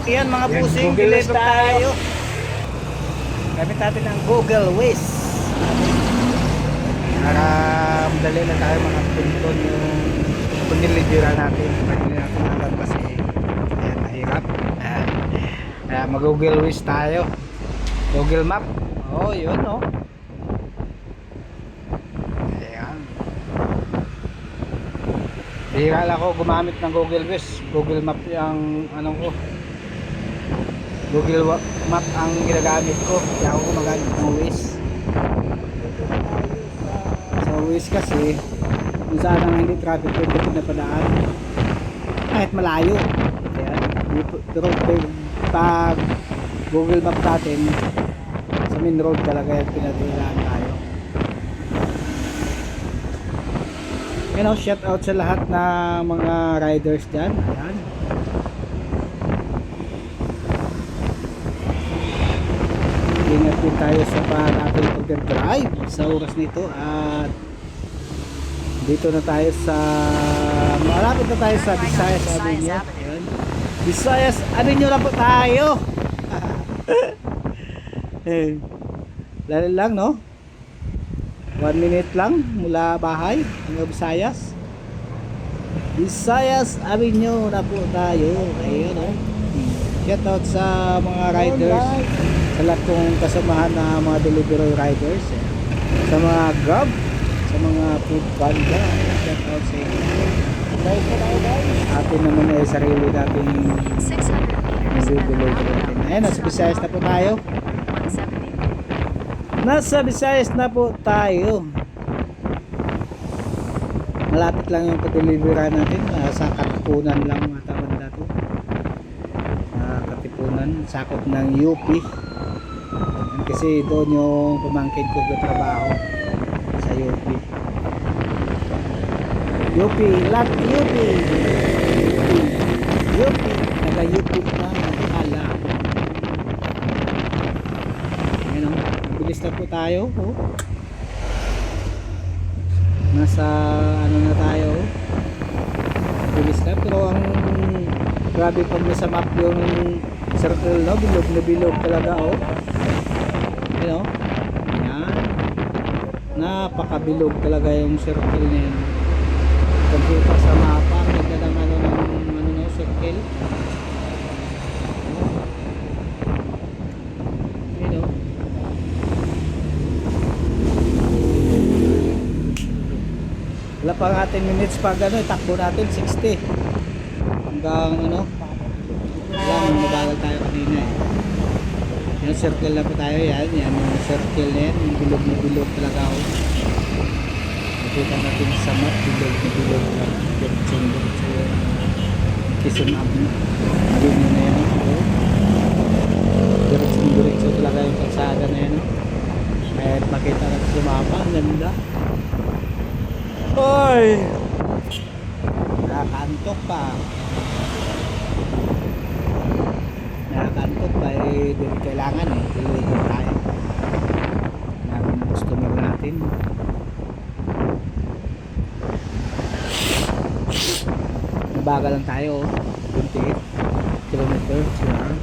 Yan mga Yan, pusing, Google Waze deliver tayo. tayo. Gamit natin ang Google Waze. Para madali lang tayo mga punton yung pagdeliveran natin. Pagdili natin agad kasi ayan, mahirap. Mag-Google Waze tayo. Google Map. Oh, yun oh. Ayan. Bihira lang ako gumamit ng Google Waze. Google Map yung ano ko. Google Map ang ginagamit ko. Hindi ako gumagamit ng Waze. Sa Waze kasi kung saan ang hindi traffic pwede pinapadaan kahit malayo. Ayan. Pero pag Google Map natin sa main road talaga yung pinadilaan tayo. You know, shout out sa lahat ng mga riders dyan. Ayan. Ingat din tayo sa ating pag-drive sa oras nito at dito na tayo sa malapit na tayo sa Visayas Avenue. Ayan. Visayas Avenue na po tayo. Lalo lang no, 1 minute lang mula bahay hanggang Visayas. Visayas Avenue na po tayo. Ayun no. Shout out sa mga riders, sa lahat kong kasamahan na mga delivery riders, sa mga Grab, sa mga food panda. Shout out sa inyo. Atin naman ay sarili nating delivery natin. Ayun, nasa Visayas na po tayo. Nasa Visayas na po tayo. Malapit lang yung pag-delivery natin. Sa Katipunan lang mga banda to. Katipunan, sakop ng UP. Kasi doon yung pamangkin ko na trabaho sa UP. UP, lot UP. UP, taga UP na kala. Ayan o, mabilis na po tayo. Oh. Nasa ano na tayo. Mabilis na, pero ang grabe pag may sa map yung circle, no? Bilog na bilog talaga oh. You know? Yan. Napakabilog talaga yung circle na yan. Pagkita sa mapa, ganda ng ano no, circle. You know? Wala pang ating minutes pag ano, takbo natin 60. Hanggang ano, yan, mabagal tayo kanina eh. Yung circle na po tayo, yan yung circle na yan, yung bilog na bilog talaga ako. Nakita natin sa map, bilog na bilog na diretsong Quezon Avenue. Avenue na yan, diretsong talaga yung kalsada na yan. Kahit makita natin sa mapa, ang ganda. Oy! Nakakantok pa. Nakakantok pa eh, din kailangan eh, deliver tayo. Namin ang customer natin. Nabagal lang tayo, 28 kilometers per hour.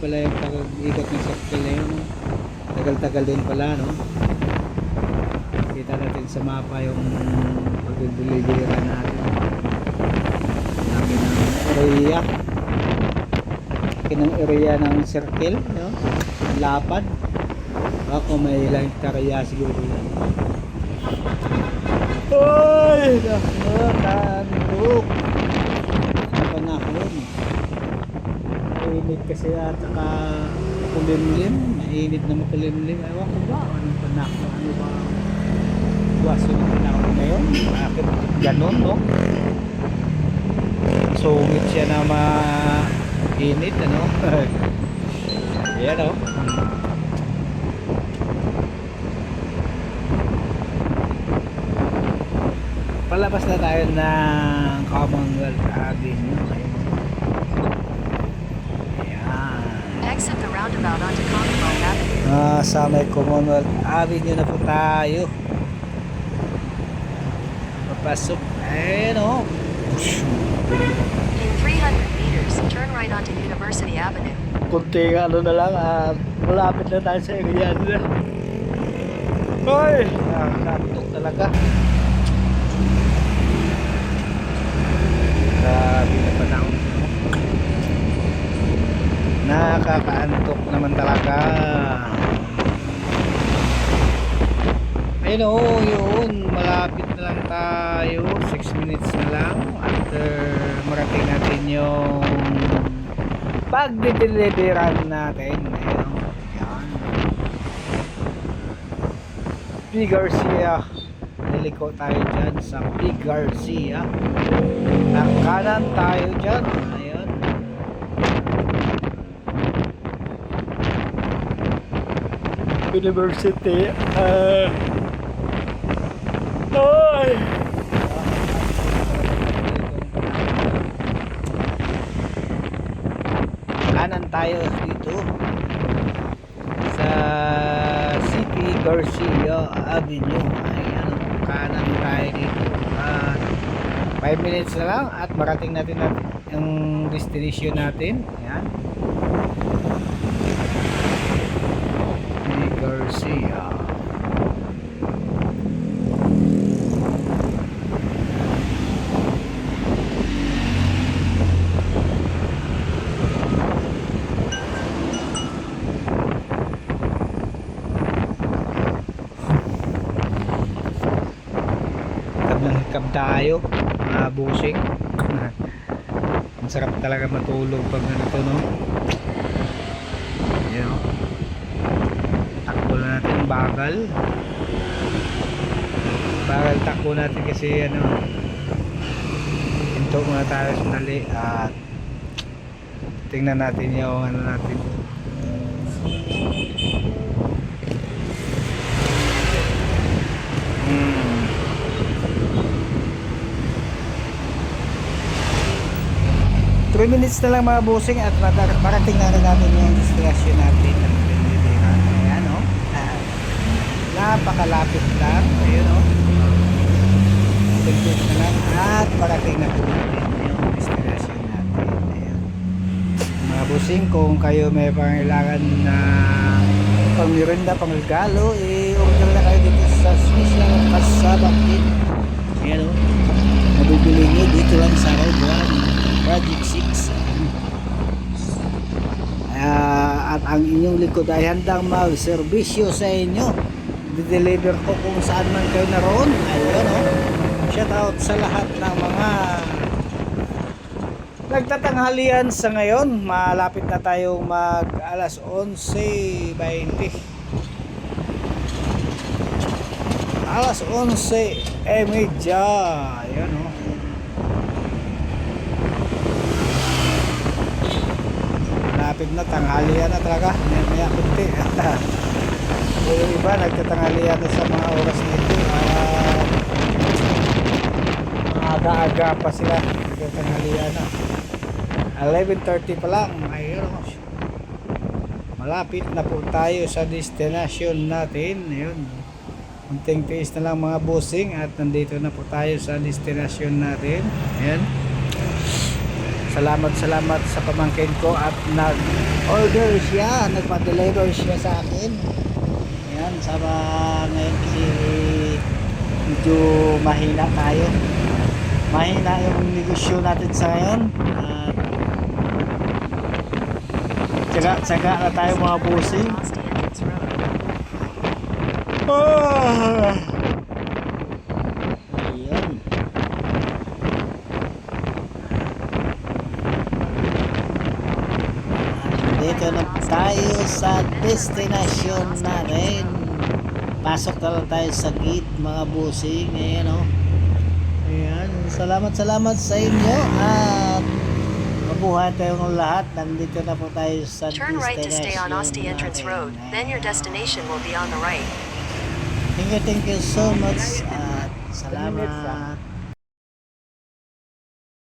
Pala yung pag-ikot ng circle na yun, no? Tagal-tagal din pala, no? Kita natin sa mapa yung pag-delivery natin. Laki ng area, laki ng area ng circle, no? Lapad. Ako may ilang hektarya siguro yan. Oy! Nakakandok! Panahon mainit kasi at saka kulimlim, mainit na makulimlim. Ewan ko ba anong panahon, ano ba waso ng panahon ngayon, bakit ganon no? Sungit siya na mainit ano. Ayan o palabas na tayo ng Commonwealth Avenue. Ayan. Exit the roundabout onto Commonwealth Avenue. Sa may Commonwealth Avenue na po tayo. Papasok. Ayan o. In 300 meters, turn right onto University Avenue. Kunting ano na lang at malapit na tayo sa area na. Ay! Nakakatok talaga. Grabe na panahon. Nakakaantok naman talaga. Ayun o, yun. Malapit na lang tayo. 6 minutes na lang. After marating natin yung pag-deliveran natin. Ayun o. Yan. P. Garcia. Liliko tayo dyan sa P. Garcia. Kanan tayo dyan. Ayun. University. Ay! Kanan tayo dito sa City Garcia Avenue. Ayan, kanan tayo dito. 5 minutes na lang at marating natin yung destination natin. Ayan. City Garcia. Hikab tayo, busing. Ang sarap talaga matulog pag ganito, no? Ayan, no? Takbo na natin, bagal takbo natin kasi ano, hinto muna tayo sandali at tingnan natin yung ano natin. 3 minutes na lang mga busing at marating na rin natin yung destination natin ng Pilipinas. Ayan o. Napakalapit lang. Ayun o. 3 minutes na lang at marating na rin natin yung destination natin. Ayan. Mga busing, kung kayo may pangailangan na pangmirinda, pangregalo, order na kayo dito sa Special Pasabakin. Ayan o. Mabibili nyo dito lang sa Road 1. Project 6. At ang inyong likod ay handang mag-serbisyo sa inyo. Di-deliver ko kung saan man kayo naroon. Ayun o. Shout out sa lahat ng mga nagtatanghalian sa ngayon. Malapit na tayong mag alas 11:20. Alas 11:30. Ayun o. Malapit na, tanghalian na talaga. Maya kunti. Yung iba nagtatanghalian na sa mga oras nito. Aga-aga pa sila nagtatanghalian na. 11:30 pa lang. Ayun, malapit na po tayo sa destination natin. Ayun, kunting tiis na lang mga bossing at nandito na po tayo sa destination natin. Ayan. Salamat sa pamangkin ko at nag-order siya, nagpa-deliver siya sa akin. Ayan, sama ngayon kasi medyo mahina tayo. Mahina yung negosyo natin sa ngayon. Tsaga na tayo mga bossing. Ayan. Dito na tayo sa destination natin. Pasok na lang tayo sa gate mga bossing. Ayan o. Ayan. Salamat sa inyo at mabuhay tayong lahat. Nandito na po tayo sa Turn destination right to stay on Asti Entrance natin. Road. Then your destination will be on the right. Thank you so much at salamat.